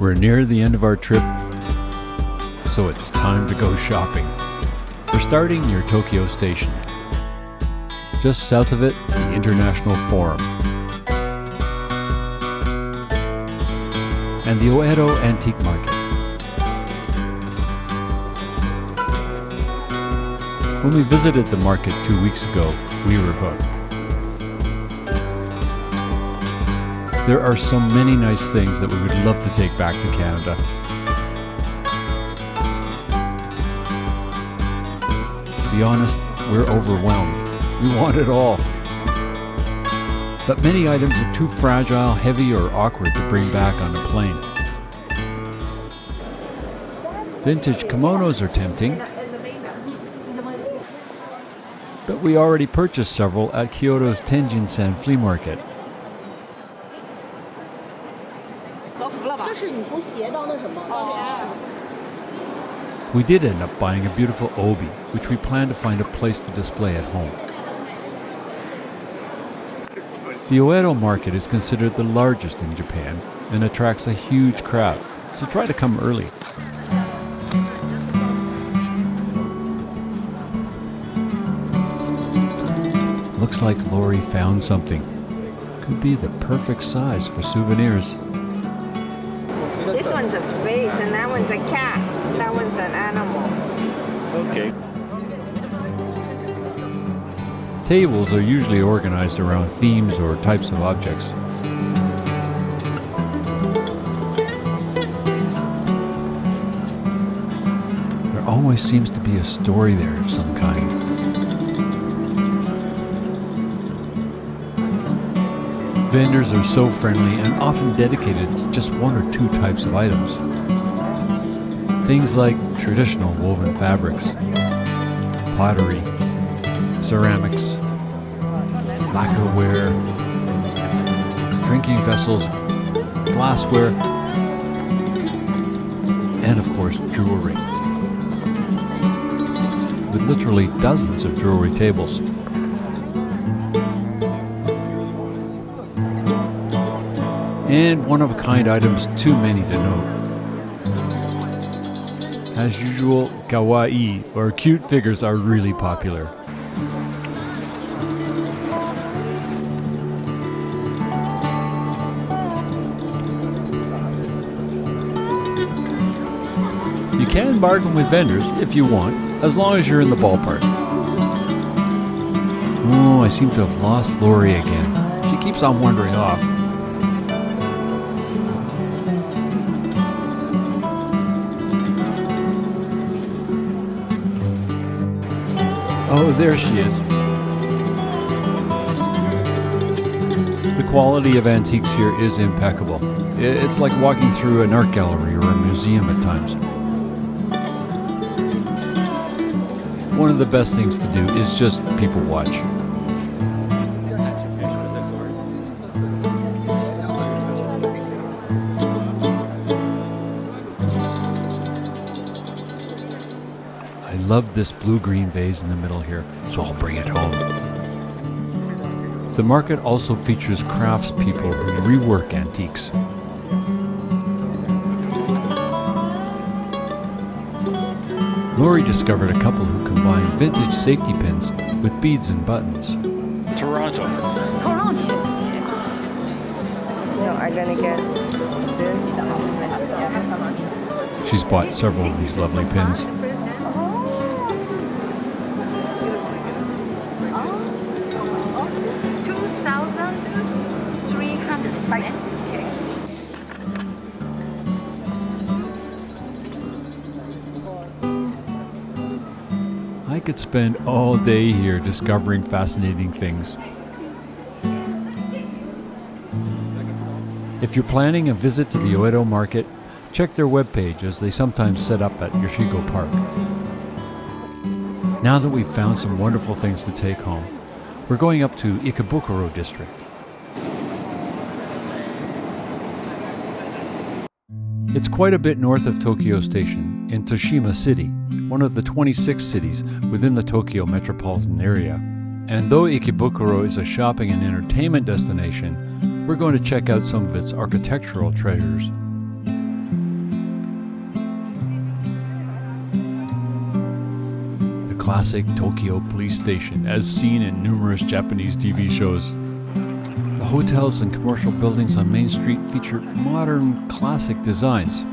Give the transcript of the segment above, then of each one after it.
We're near the end of our trip, so it's time to go shopping. We're starting near Tokyo Station. Just south of it, the International Forum. And the Oedo Antique Market. When we visited the market 2 weeks ago, we were hooked. There are so many nice things that we would love to take back to Canada. To be honest, we're overwhelmed. We want it all. But many items are too fragile, heavy, or awkward to bring back on a plane. Vintage kimonos are tempting, but we already purchased several at Kyoto's Tenjin-san flea market. We did end up buying a beautiful obi, which we plan to find a place to display at home. The Oedo market is considered the largest in Japan and attracts a huge crowd, so try to come early. Looks like Lori found something. Could be the perfect size for souvenirs. This one's a face and that one's a cat. That one's an animal. Okay. Tables are usually organized around themes or types of objects. There always seems to be a story there of some kind. Vendors are so friendly and often dedicated to just one or two types of items. Things like traditional woven fabrics, pottery, ceramics, lacquerware, drinking vessels, glassware, and of course jewelry. With literally dozens of jewelry tables. And one-of-a-kind items too many to note. As usual, kawaii, or cute figures, are really popular. You can bargain with vendors if you want, as long as you're in the ballpark. Oh, I seem to have lost Lori again. She keeps on wandering off. Oh, there she is. The quality of antiques here is impeccable. It's like walking through an art gallery or a museum at times. One of the best things to do is just people watch. I love this blue-green vase in the middle here, so I'll bring it home. The market also features craftspeople who rework antiques. Lori discovered a couple who combine vintage safety pins with beads and buttons. Toronto. No, I'm gonna get this. She's bought several of these lovely pins. 2,300. I could spend all day here discovering fascinating things. If you're planning a visit to the Oedo market, check their webpage as they sometimes set up at Yoshigo Park. Now that we've found some wonderful things to take home, we're going up to Ikebukuro district. It's quite a bit north of Tokyo Station, in Toshima City, one of the 26 cities within the Tokyo metropolitan area. And though Ikebukuro is a shopping and entertainment destination, we're going to check out some of its architectural treasures. classic Tokyo police station as seen in numerous Japanese TV shows. The hotels and commercial buildings on Main Street feature modern classic designs.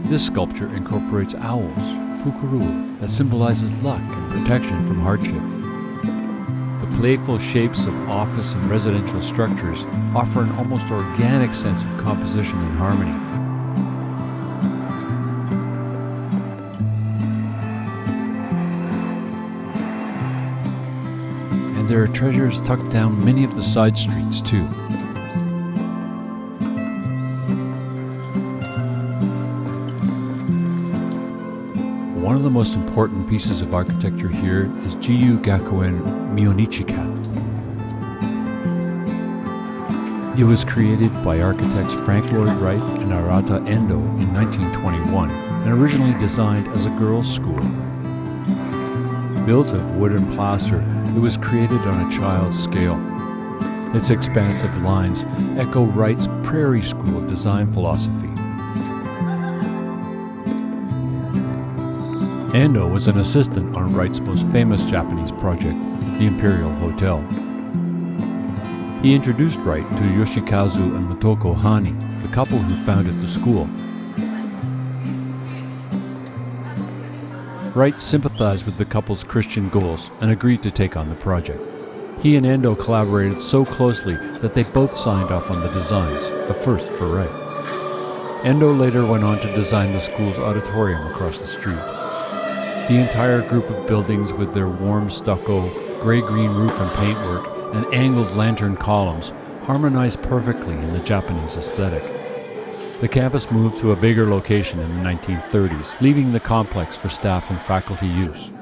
This sculpture incorporates owls, fukuru, that symbolizes luck and protection from hardship. The playful shapes of office and residential structures offer an almost organic sense of composition and harmony. And there are treasures tucked down many of the side streets too. One of the most important pieces of architecture here is Jiyu Gakuen Mionichika. It was created by architects Frank Lloyd Wright and Arata Endo in 1921 and originally designed as a girls' school. Built of wood and plaster, it was created on a child's scale. Its expansive lines echo Wright's Prairie School design philosophy. Endo was an assistant on Wright's most famous Japanese project, the Imperial Hotel. He introduced Wright to Yoshikazu and Motoko Hani, the couple who founded the school. Wright sympathized with the couple's Christian goals and agreed to take on the project. He and Endo collaborated so closely that they both signed off on the designs, a first for Wright. Endo later went on to design the school's auditorium across the street. The entire group of buildings with their warm stucco, gray-green roof and paintwork, and angled lantern columns harmonize perfectly in the Japanese aesthetic. The campus moved to a bigger location in the 1930s, leaving the complex for staff and faculty use.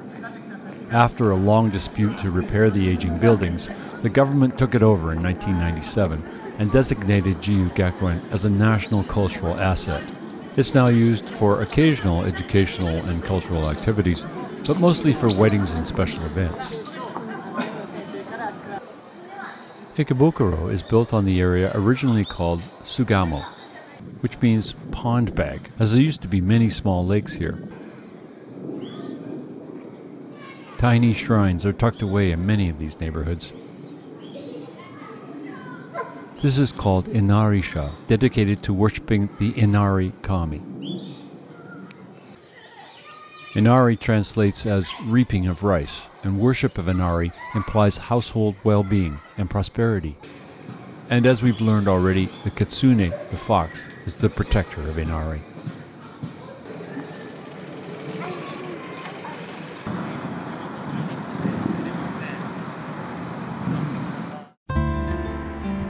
After a long dispute to repair the aging buildings, the government took it over in 1997 and designated Jiyu Gakuen as a national cultural asset. It's now used for occasional educational and cultural activities, but mostly for weddings and special events. Ikebukuro is built on the area originally called Sugamo, which means pond bag, as there used to be many small lakes here. Tiny shrines are tucked away in many of these neighborhoods. This is called Inarisha, dedicated to worshipping the Inari Kami. Inari translates as reaping of rice, and worship of Inari implies household well-being and prosperity. And as we've learned already, the kitsune, the fox, is the protector of Inari.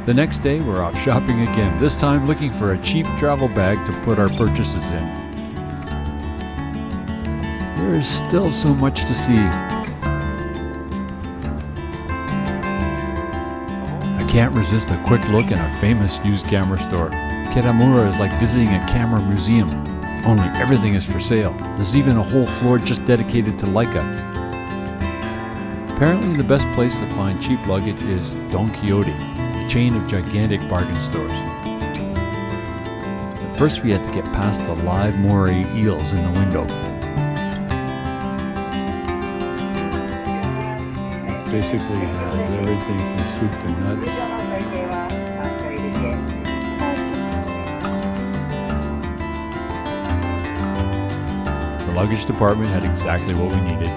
The next day, we're off shopping again, this time looking for a cheap travel bag to put our purchases in. There is still so much to see. I can't resist a quick look in our famous used camera store. Kitamura is like visiting a camera museum, only everything is for sale. There's even a whole floor just dedicated to Leica. Apparently the best place to find cheap luggage is Don Quixote, chain of gigantic bargain stores. But first we had to get past the live moray eels in the window. Basically has everything from soup to nuts. The luggage department had exactly what we needed.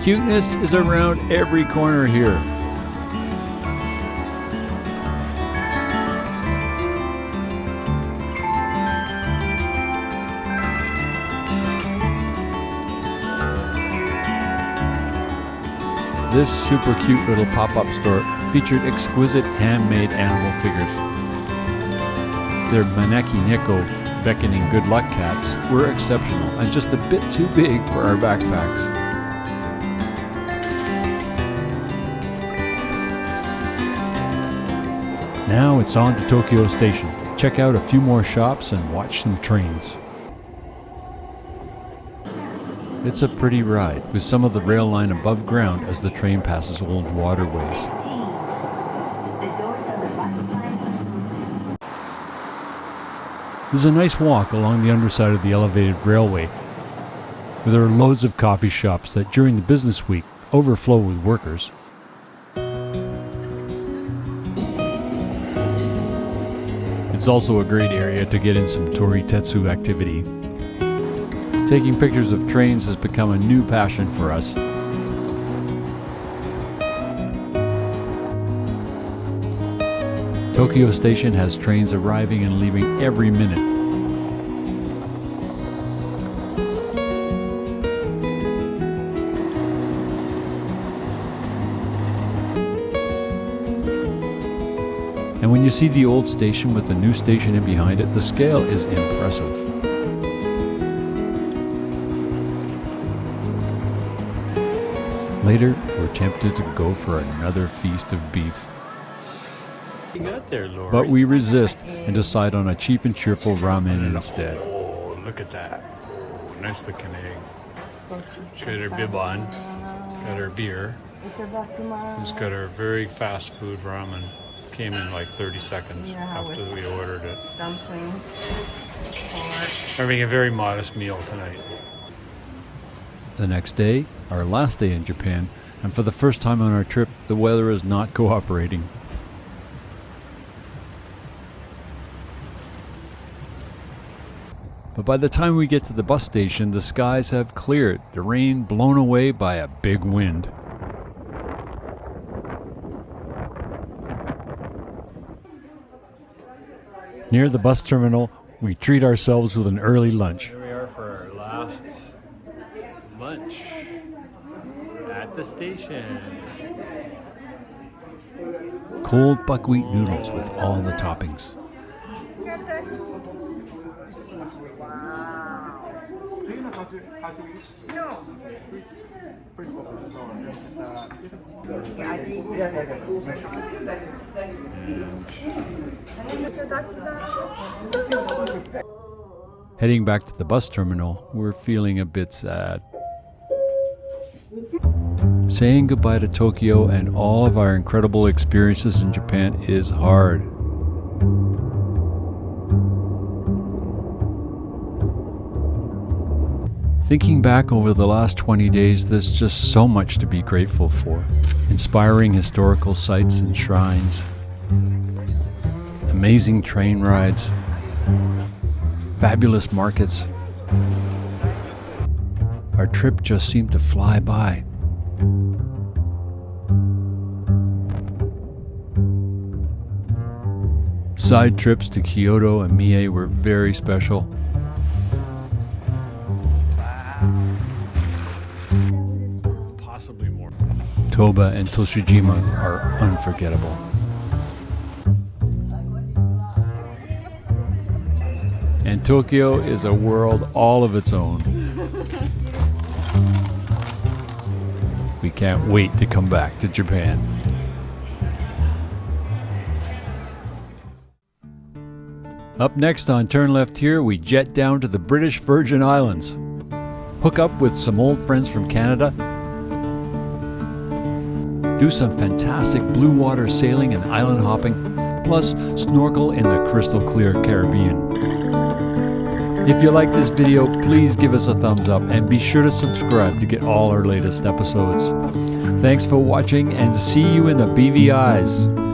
Cuteness is around every corner here. This super cute little pop-up store featured exquisite handmade animal figures. Their Maneki Neko beckoning good luck cats were exceptional and just a bit too big for our backpacks. Now it's on to Tokyo Station. Check out a few more shops and watch some trains. It's a pretty ride, with some of the rail line above ground as the train passes old waterways. There's a nice walk along the underside of the elevated railway, where there are loads of coffee shops that during the business week overflow with workers. It's also a great area to get in some toritetsu activity. Taking pictures of trains has become a new passion for us. Tokyo Station has trains arriving and leaving every minute. And when you see the old station with the new station in behind it, the scale is impressive. Later, we're tempted to go for another feast of beef. You got there, Lori. But we resist and decide on a cheap and cheerful ramen instead. Oh, look at that. Oh, nice looking egg. She's got her bib on. She's got her beer. She's got her very fast food ramen. Came in like 30 seconds after we ordered it. Dumplings. We're having a very modest meal tonight. The next day, our last day in Japan, and for the first time on our trip, the weather is not cooperating. But by the time we get to the bus station, the skies have cleared, the rain blown away by a big wind. Near the bus terminal, we treat ourselves with an early lunch. Here we are for our last lunch at the station. Cold buckwheat noodles with all the toppings. Heading back to the bus terminal, we're feeling a bit sad. Saying goodbye to Tokyo and all of our incredible experiences in Japan is hard. Thinking back over the last 20 days, there's just so much to be grateful for. Inspiring historical sites and shrines, amazing train rides, fabulous markets. Our trip just seemed to fly by. Side trips to Kyoto and Mie were very special. Possibly more. Toba and Toshijima are unforgettable. And Tokyo is a world all of its own. We can't wait to come back to Japan. Up next on Turn Left Here, we jet down to the British Virgin Islands. Hook up with some old friends from Canada. Do some fantastic blue water sailing and island hopping, plus snorkel in the crystal clear Caribbean. If you like this video, please give us a thumbs up and be sure to subscribe to get all our latest episodes. Thanks for watching and see you in the BVIs.